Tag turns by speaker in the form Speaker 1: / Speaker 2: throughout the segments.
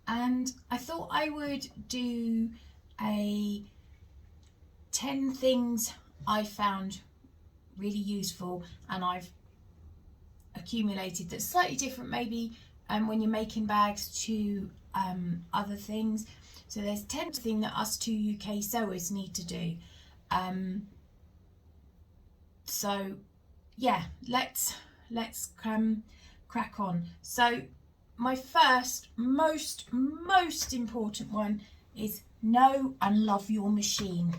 Speaker 1: and I thought I would do a 10 things I found really useful and I've accumulated that's slightly different maybe when you're making bags to other things. So there's 10 things that us two UK sewers need to do. So yeah, let's crack on. So my first most important one is know and love your machine,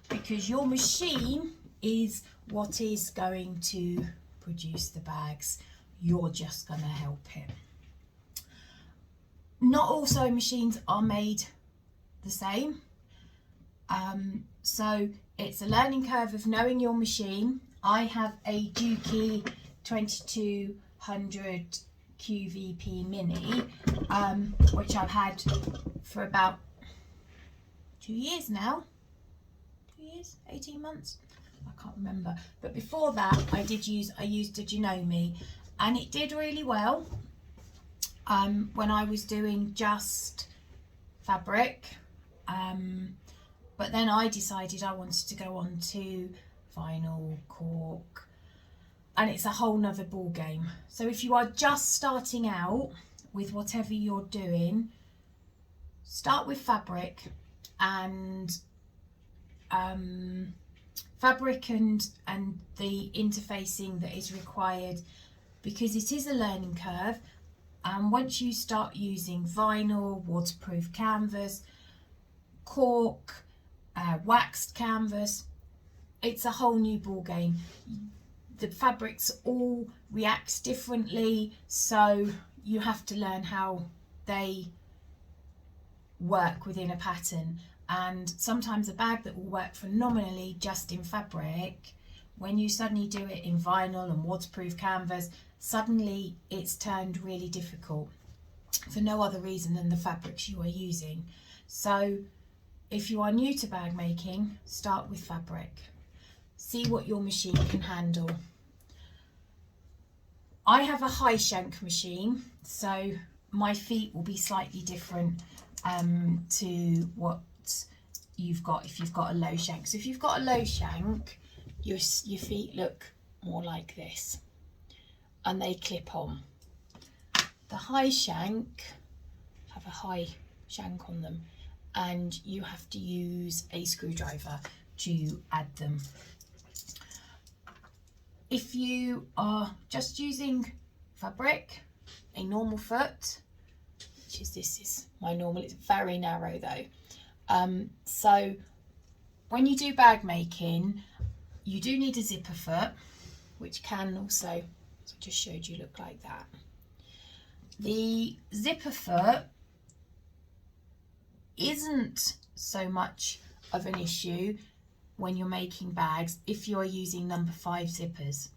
Speaker 1: because your machine is what is going to produce the bags. You're just going to help it. Not all sewing machines are made the same, so it's a learning curve of knowing your machine. I have a Juki 2200 QVP Mini, which I've had for about 2 years now. 2 years, 18 months, I can't remember. But before that, I used a Janome, and it did really well when I was doing just fabric. But then I decided I wanted to go on to vinyl, cork, and it's a whole nother ball game. So if you are just starting out with whatever you're doing, start with fabric and the interfacing that is required, because it is a learning curve. And once you start using vinyl, waterproof canvas, cork, waxed canvas, it's a whole new ball game. The fabrics all react differently, so you have to learn how they work within a pattern. And sometimes a bag that will work phenomenally just in fabric, when you suddenly do it in vinyl and waterproof canvas, suddenly it's turned really difficult for no other reason than the fabrics you are using. So if you are new to bag making, start with fabric. See what your machine can handle. I have a high shank machine, so my feet will be slightly different to what you've got if you've got a low shank. So if you've got a low shank, your feet look more like this, and they clip on. The high shank have a high shank on them, and you have to use a screwdriver to add them. If you are just using fabric, a normal foot, which is this is my normal, it's very narrow though. So when you do bag making, you do need a zipper foot, which can also, as I just showed you, look like that. The zipper foot isn't so much of an issue when you're making bags if you're using number 5 zippers,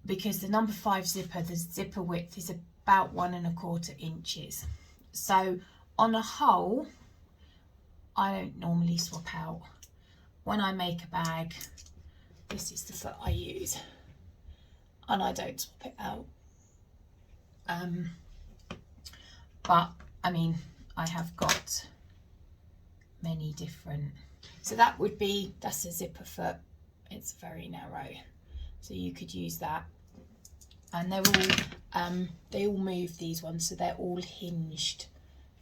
Speaker 1: because the number 5 zipper, the zipper width is about 1¼ inches. So on a whole, I don't normally swap out. When I make a bag, this is the foot I use, and I don't swap it out. But I mean, I have got many different. So that's a zipper foot. It's very narrow, so you could use that. And they're all they all move, these ones, so they're all hinged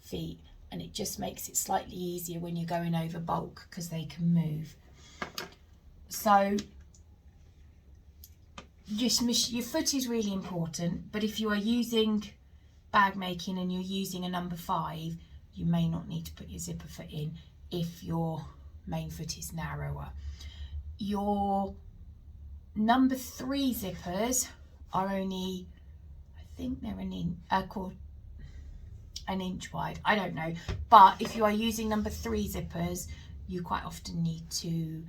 Speaker 1: feet, and it just makes it slightly easier when you're going over bulk because they can move. So your foot is really important, but if you are using bag making and you're using a number 5, you may not need to put your zipper foot in if your main foot is narrower. Your number 3 zippers are only, I think they're an inch wide, I don't know, but if you are using number 3 zippers, you quite often need to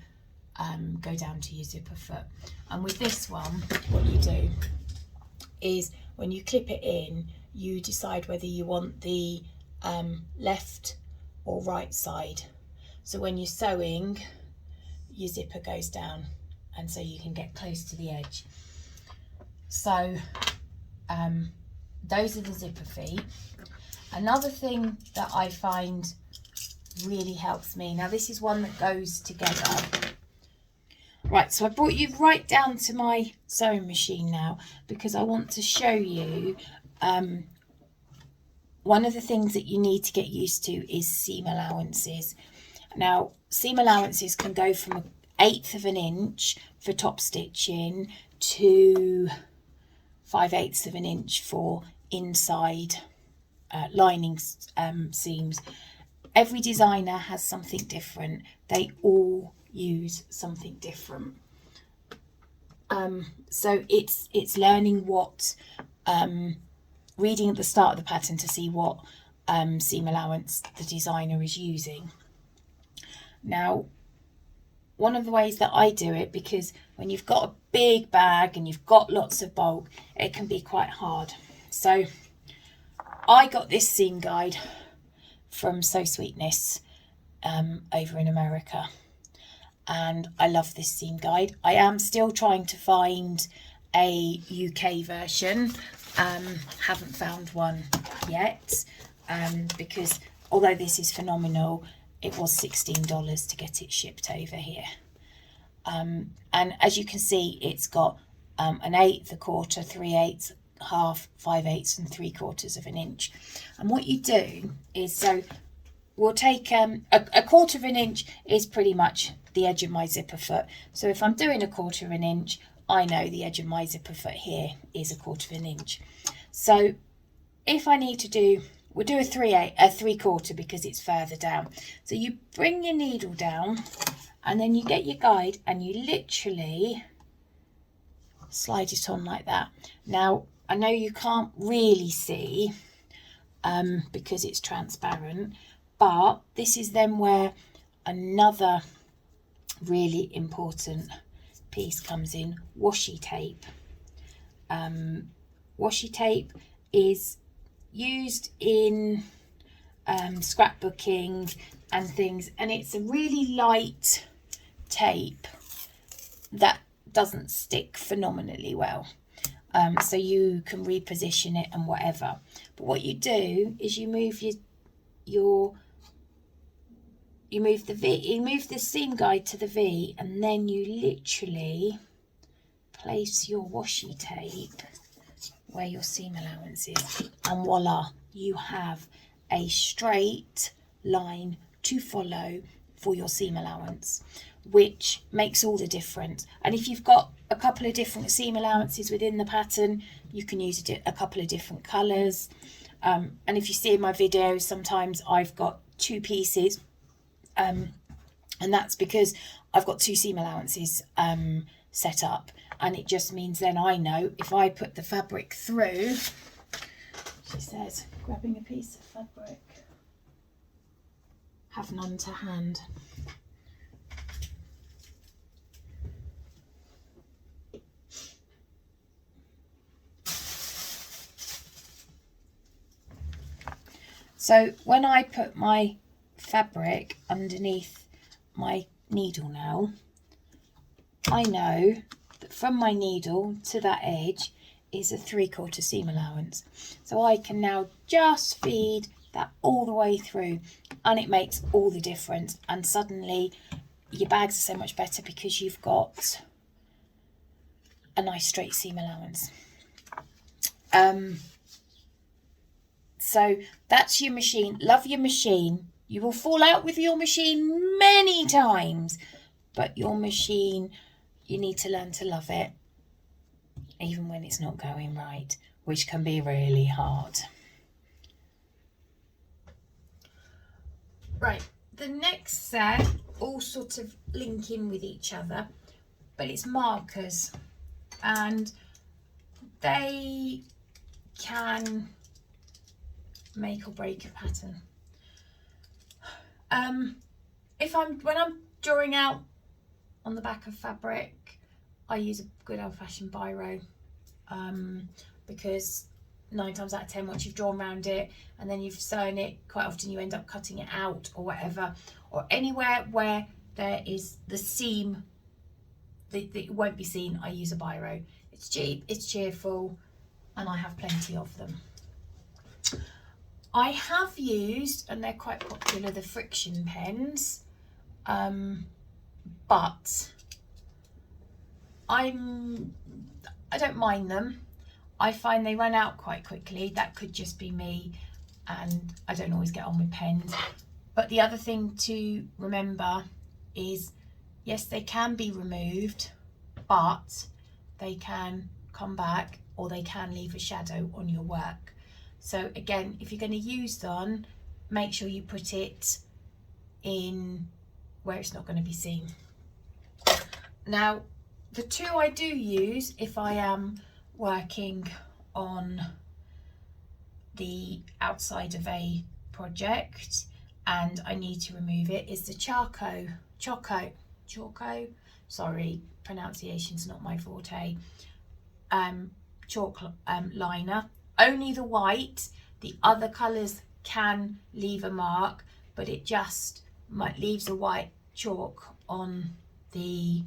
Speaker 1: go down to your zipper foot. And with this one, what you do is when you clip it in, you decide whether you want the left or right side. So when you're sewing, your zipper goes down, and so you can get close to the edge. So those are the zipper feet. Another thing that I find really helps me, now this is one that goes together. Right, so I brought you right down to my sewing machine now because I want to show you one of the things that you need to get used to is seam allowances. Now, seam allowances can go from 1/8 of an inch for top stitching to 5/8 of an inch for inside lining seams. Every designer has something different. They all use something different. So it's learning what, reading at the start of the pattern to see what seam allowance the designer is using. Now, one of the ways that I do it, because when you've got a big bag and you've got lots of bulk, it can be quite hard. So I got this seam guide from Sew Sweetness over in America, and I love this seam guide. I am still trying to find a UK version. Haven't found one yet, because although this is phenomenal, it was $16 to get it shipped over here. And as you can see, it's got an 1/8, 1/4, 3/8, 1/2, 5/8 and 3/4 of an inch. And what you do is, so we'll take a 1/4 of an inch is pretty much the edge of my zipper foot. So if I'm doing 1/4 of an inch, I know the edge of my zipper foot here is 1/4 of an inch. So if I need to do, we'll do a 3/4 because it's further down. So you bring your needle down and then you get your guide and you literally slide it on like that. Now, I know you can't really see because it's transparent, but this is then where another really important piece comes in: washi tape. Washi tape is used in scrapbooking and things, and it's a really light tape that doesn't stick phenomenally well, so you can reposition it and whatever. But what you do is you move you move the seam guide to the V, and then you literally place your washi tape where your seam allowance is, and voila, you have a straight line to follow for your seam allowance, which makes all the difference. And if you've got a couple of different seam allowances within the pattern, you can use a couple of different colours. And if you see in my videos, sometimes I've got 2 pieces, and that's because I've got 2 seam allowances set up, and it just means then I know if I put the fabric through, she says, grabbing a piece of fabric, have none to hand. So when I put my fabric underneath my needle now, I know that from my needle to that edge is a 3/4 seam allowance. So I can now just feed that all the way through, and it makes all the difference. And suddenly your bags are so much better because you've got a nice straight seam allowance. So that's your machine. Love your machine. You will fall out with your machine many times, but your machine, you need to learn to love it, even when it's not going right, which can be really hard. Right, the next set all sort of link in with each other, but it's markers, and they can make or break a pattern. When I'm drawing out on the back of fabric, I use a good old-fashioned biro, because 9 times out of 10, once you've drawn around it and then you've sewn it, quite often you end up cutting it out or whatever, or anywhere where there is the seam that it won't be seen, I use a biro. It's cheap, it's cheerful, and I have plenty of them. I have used, and they're quite popular, the friction pens, but I don't mind them. I find they run out quite quickly. That could just be me, and I don't always get on with pens. But the other thing to remember is, yes, they can be removed, but they can come back, or they can leave a shadow on your work. So again, if you're going to use them, make sure you put it in where it's not going to be seen. Now, the two I do use if I am working on the outside of a project and I need to remove it is the Choco, sorry, pronunciation's not my forte, chalk liner. Only the white, the other colours can leave a mark, but it just leaves a white chalk on the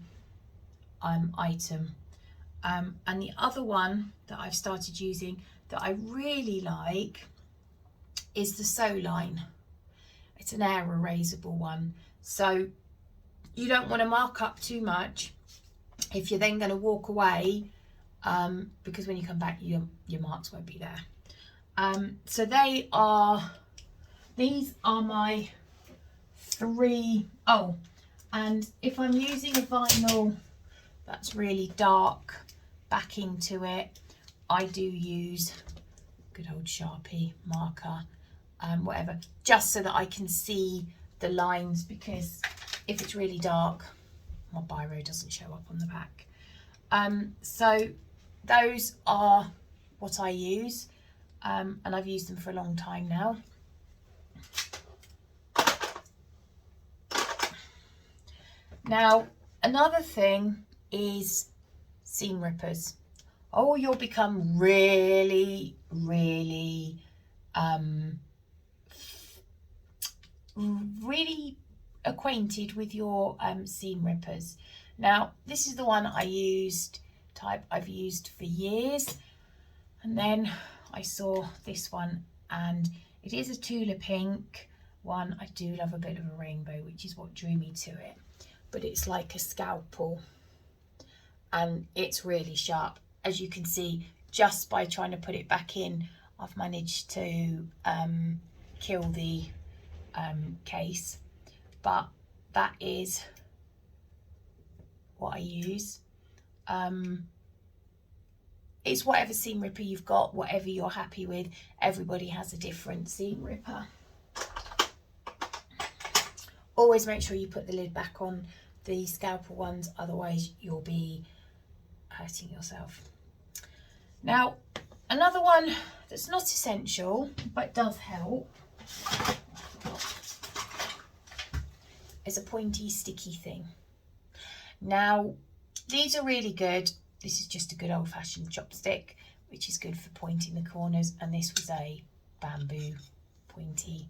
Speaker 1: item. And the other one that I've started using that I really like is the Soline. It's an air erasable one, so you don't want to mark up too much if you're then going to walk away, because when you come back your marks won't be there. So these are my three. Oh, and if I'm using a vinyl that's really dark backing to it, I do use good old Sharpie marker, whatever, just so that I can see the lines, because if it's really dark, my biro doesn't show up on the back. So those are what I use, and I've used them for a long time now. Now, another thing is seam rippers. Oh, you'll become really, really, really acquainted with your seam rippers. Now, this is the one I've used for years, and then I saw this one, and it is a Tula pink one. I do love a bit of a rainbow, which is what drew me to it, but it's like a scalpel and it's really sharp. As you can see, just by trying to put it back in, I've managed to kill the case, but that is what I use. It's whatever seam ripper you've got, whatever you're happy with. Everybody has a different seam ripper. Always make sure you put the lid back on the scalpel ones, otherwise you'll be hurting yourself. Now, another one that's not essential but does help is a pointy sticky thing. Now, these are really good. This is just a good old-fashioned chopstick, which is good for pointing the corners, and this was a bamboo pointy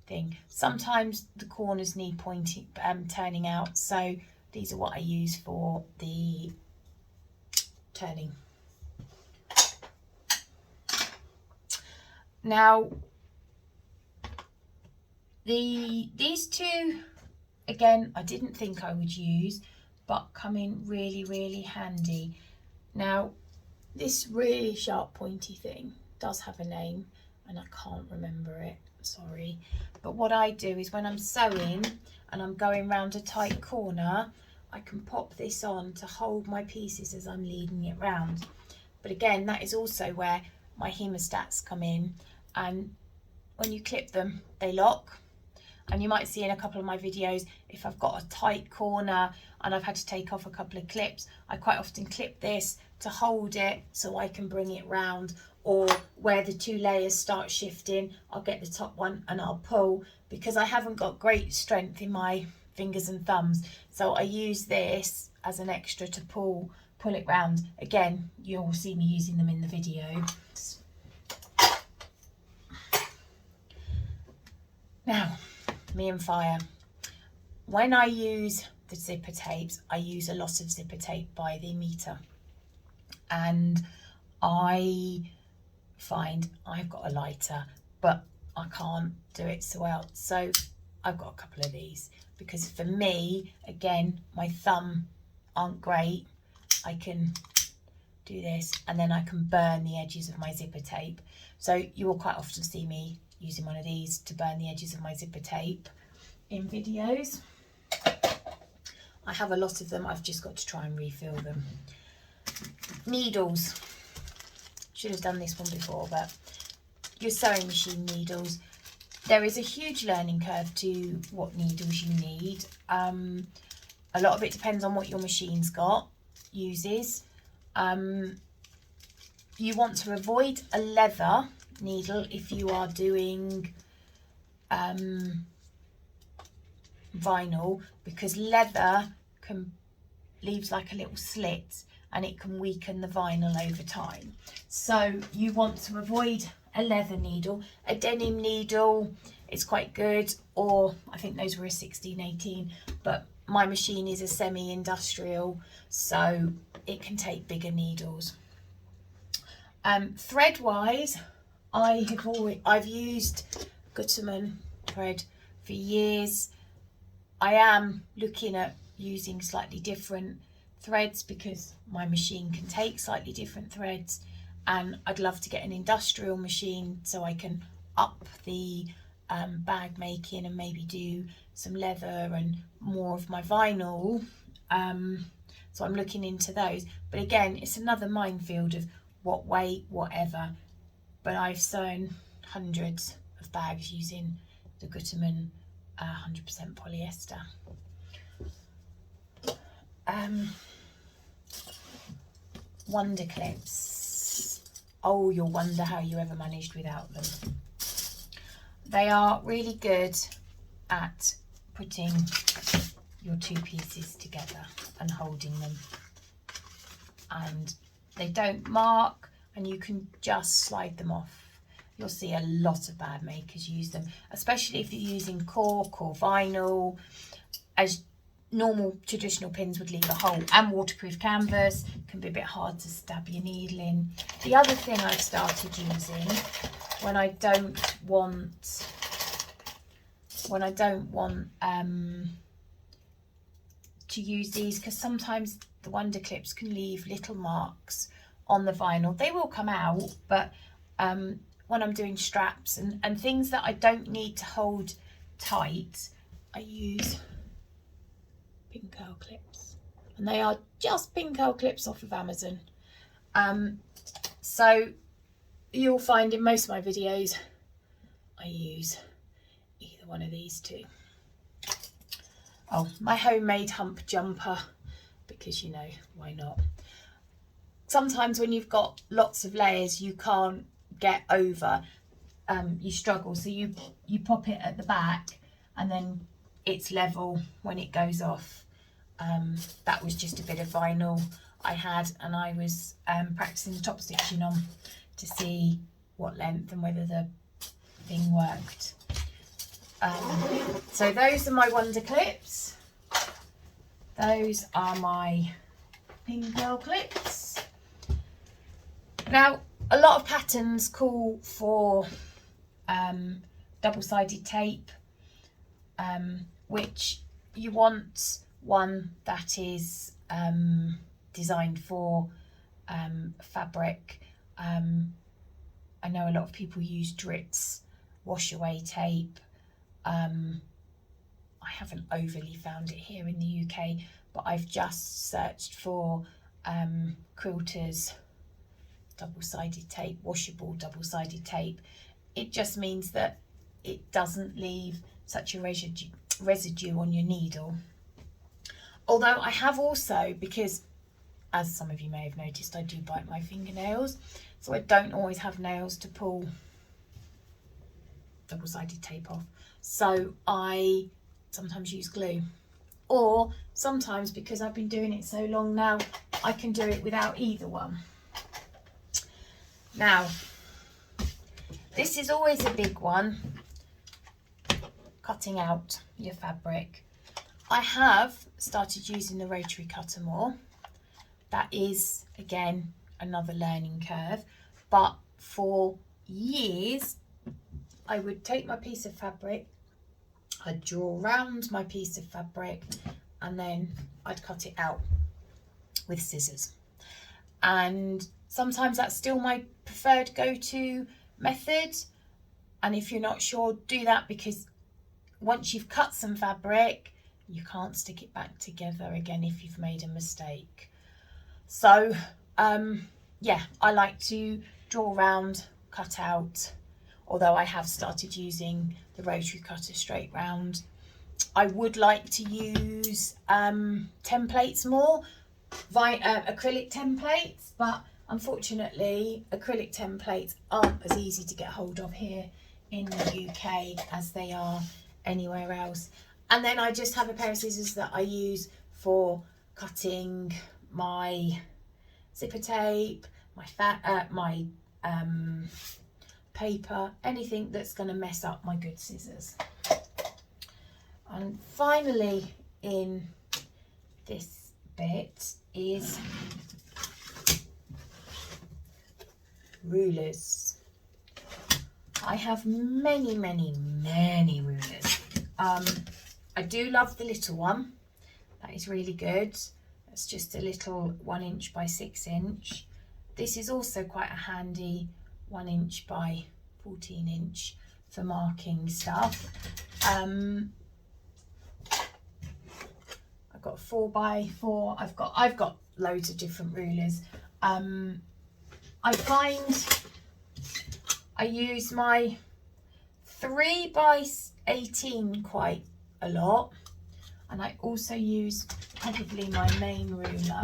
Speaker 1: thing. Sometimes the corners need pointing, turning out, so these are what I use for the turning. Now, these two, again, I didn't think I would use, but come in really, really handy. Now, this really sharp pointy thing does have a name, and I can't remember it, sorry. But what I do is when I'm sewing and I'm going round a tight corner, I can pop this on to hold my pieces as I'm leading it round. But again, that is also where my hemostats come in, and when you clip them, they lock. And you might see in a couple of my videos, if I've got a tight corner and I've had to take off a couple of clips, I quite often clip this to hold it so I can bring it round, or where the two layers start shifting, I'll get the top one and I'll pull, because I haven't got great strength in my fingers and thumbs. So I use this as an extra to pull it round. Again, you'll see me using them in the video. Now, me and fire. When I use the zipper tapes, I use a lot of zipper tape by the meter, and I find I've got a lighter, but I can't do it so well. So I've got a couple of these, because for me, again, my thumb aren't great. I can do this, and then I can burn the edges of my zipper tape. So you will quite often see me using one of these to burn the edges of my zipper tape in videos. I have a lot of them. I've just got to try and refill them. Needles. Should have done this one before, but your sewing machine needles. There is a huge learning curve to what needles you need. A lot of it depends on what your machine's uses. You want to avoid a leather needle if you are doing vinyl, because leather leaves like a little slit and it can weaken the vinyl over time. So you want to avoid a leather needle. A denim needle is quite good, or I think those were a 16-18, but my machine is a semi-industrial, so it can take bigger needles. Thread wise, I've used Gutermann thread for years. I am looking at using slightly different threads because my machine can take slightly different threads, and I'd love to get an industrial machine so I can up the bag making and maybe do some leather and more of my vinyl. So I'm looking into those, but again, it's another minefield of what weight, whatever. But I've sewn hundreds of bags using the Gutermann 100% polyester. Wonder clips. Oh, you'll wonder how you ever managed without them. They are really good at putting your two pieces together and holding them, and they don't mark, and you can just slide them off. You'll see a lot of bad makers use them, especially if you're using cork or vinyl, as normal traditional pins would leave a hole, and waterproof canvas can be a bit hard to stab your needle in. The other thing I've started using when I don't want to use these, because sometimes the wonder clips can leave little marks on the vinyl. They will come out, but when I'm doing straps and things that I don't need to hold tight, I use pin curl clips, and they are just pin curl clips off of Amazon. So you'll find in most of my videos I use either one of these two. Oh, my homemade hump jumper, because you know, why not? Sometimes when you've got lots of layers you can't get over, you struggle, so you pop it at the back and then it's level when it goes off. That was just a bit of vinyl I had, and I was practicing the top stitching on to see what length and whether the thing worked. So those are my wonder clips. Those are my pin curl clips. Now, a lot of patterns call for double-sided tape, which you want one that is designed for fabric. I know a lot of people use Dritz wash away tape. I haven't overly found it here in the UK, but I've just searched for quilters double-sided tape, washable double-sided tape. It just means that it doesn't leave such a residue on your needle. Although I have also, because as some of you may have noticed, I do bite my fingernails, so I don't always have nails to pull double-sided tape off. So I sometimes use glue, or sometimes, because I've been doing it so long now, I can do it without either one. Now, this is always a big one, cutting out your fabric. I have started using the rotary cutter more. That is, again, another learning curve, but for years I would take my piece of fabric, I'd draw around my piece of fabric, and then I'd cut it out with scissors. And sometimes that's still my preferred go-to method. And if you're not sure, do that, because once you've cut some fabric, you can't stick it back together again if you've made a mistake. So yeah, I like to draw around, cut out, although I have started using the rotary cutter straight round. I would like to use templates more, acrylic templates, but unfortunately acrylic templates aren't as easy to get hold of here in the UK as they are anywhere else. And then I just have a pair of scissors that I use for cutting my zipper tape, my paper, anything that's going to mess up my good scissors. And finally in this bit is rulers. I have many rulers. I do love the little one. That is really good. It's just a little 1 inch by 6 inch. This is also quite a handy 1 inch by 14 inch for marking stuff. I've got a 4x4. I've got loads of different rulers. I find I use my 3x18 quite a lot, and I also use probably my main ruler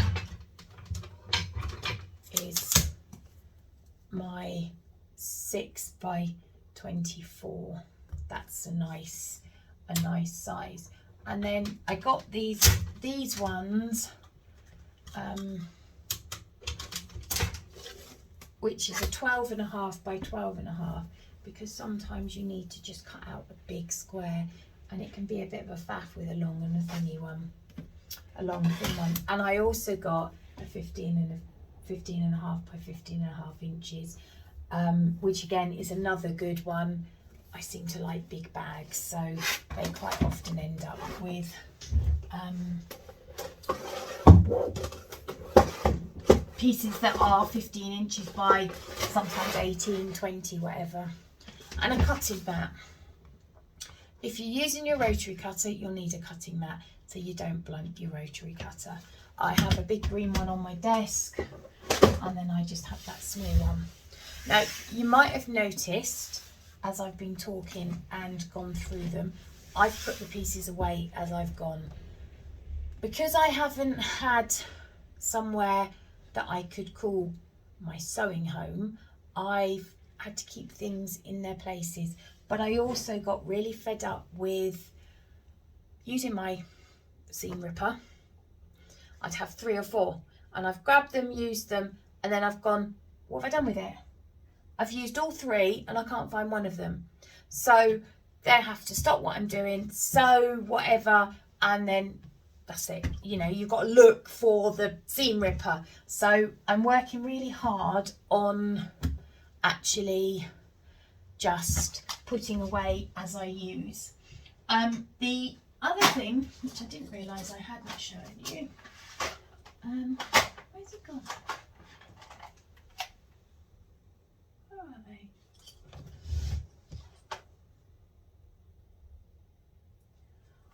Speaker 1: is my 6x24. That's a nice size. And then I got these ones, which is a 12.5 by 12.5, because sometimes you need to just cut out a big square, and it can be a bit of a faff with a long and a thinny one, a long thin one. And I also got a 15.5 by 15.5 inches, which again is another good one. I seem to like big bags, so they quite often end up with pieces that are 15 inches by sometimes 18, 20, whatever. And a cutting mat. If you're using your rotary cutter, you'll need a cutting mat so you don't blunt your rotary cutter. I have a big green one on my desk, and then I just have that smear one. Now, you might have noticed as I've been talking and gone through them, I've put the pieces away as I've gone. Because I haven't had somewhere that I could call my sewing home, I've had to keep things in their places. But I also got really fed up with using my seam ripper. I'd have 3 or 4, and I've grabbed them, used them, and then I've gone, what have I done with it? I've used all 3 and I can't find one of them. So then I have to stop what I'm doing, sew whatever, and then that's it. You know, you've got to look for the seam ripper. So I'm working really hard on actually just putting away as I use. The other thing, which I didn't realise I hadn't shown you, where's it gone? Where are they?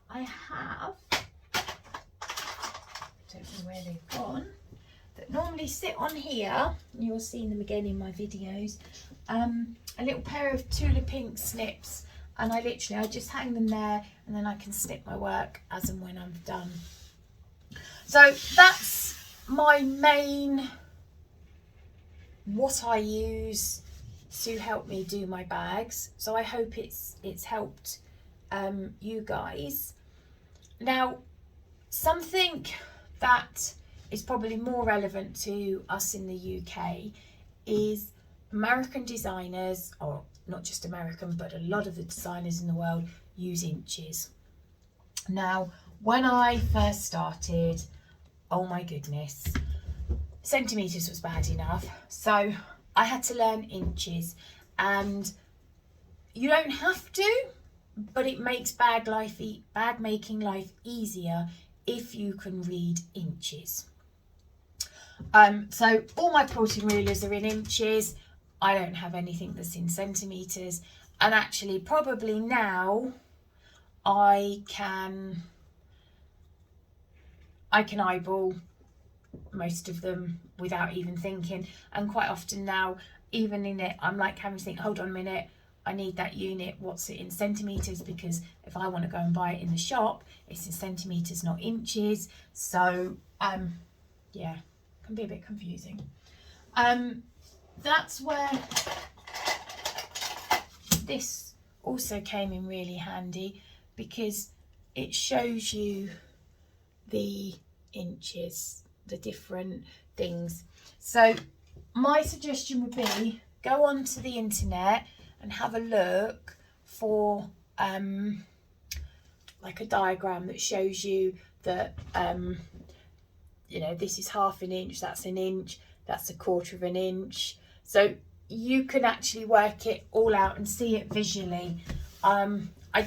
Speaker 1: I have, don't know where they've gone, that normally sit on here, you'll see them again in my videos, a little pair of Tula Pink snips, and I just hang them there, and then I can snip my work as and when I'm done. So that's my main, what I use to help me do my bags. So I hope it's helped you guys. Now, something that is probably more relevant to us in the UK is American designers, or not just American, but a lot of the designers in the world use inches. Now, when I first started, oh my goodness, centimetres was bad enough. So I had to learn inches, and You don't have to, but it makes bag making life easier if you can read inches. So all my quilting rulers are in inches. I don't have anything that's in centimetres, and actually probably now I can eyeball most of them without even thinking, and quite often now, even in it, I'm like having to think, hold on a minute, I need that unit, what's it in centimetres, because if I want to go and buy it in the shop, it's in centimetres, not inches. So yeah, can be a bit confusing. That's where this also came in really handy, because it shows you the inches, the different things. So my suggestion would be, go onto the internet and have a look for like a diagram that shows you that you know, this is half an inch, that's an inch, that's a quarter of an inch, so you can actually work it all out and see it visually. I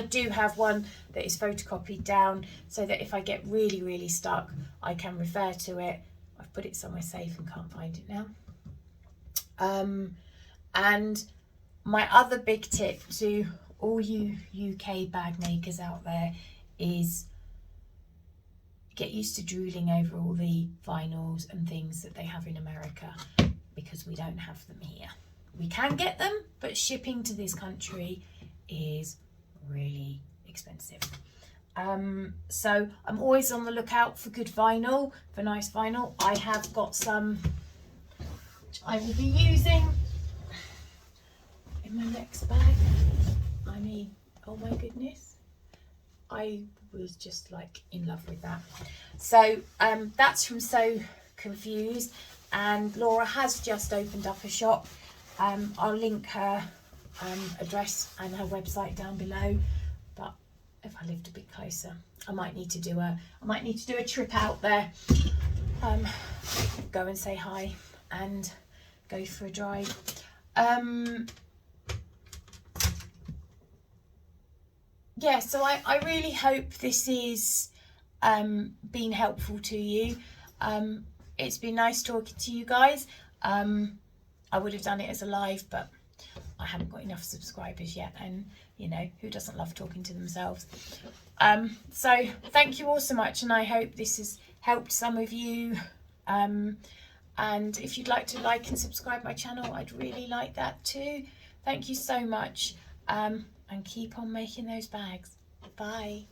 Speaker 1: do have one that is photocopied down, so that if I get really stuck, I can refer to it. I've put it somewhere safe and can't find it now. And my other big tip to all you UK bag makers out there is get used to drooling over all the vinyls and things that they have in America, because we don't have them here. We can get them, but shipping to this country is really expensive. So I'm always on the lookout for good vinyl, for nice vinyl. I have got some which I will be using in my next bag. I mean, oh my goodness, I was just like in love with that. So that's from So Confused, and Laura has just opened up a shop. I'll link her address and her website down below, but if I lived a bit closer, I might need to do a trip out there, go and say hi and go for a drive. Yeah, so I really hope this is been helpful to you. It's been nice talking to you guys. I would have done it as a live, but I haven't got enough subscribers yet, and you know, who doesn't love talking to themselves? So thank you all so much, and I hope this has helped some of you. And if you'd like to like and subscribe my channel, I'd really like that too. Thank you so much, and keep on making those bags. Bye.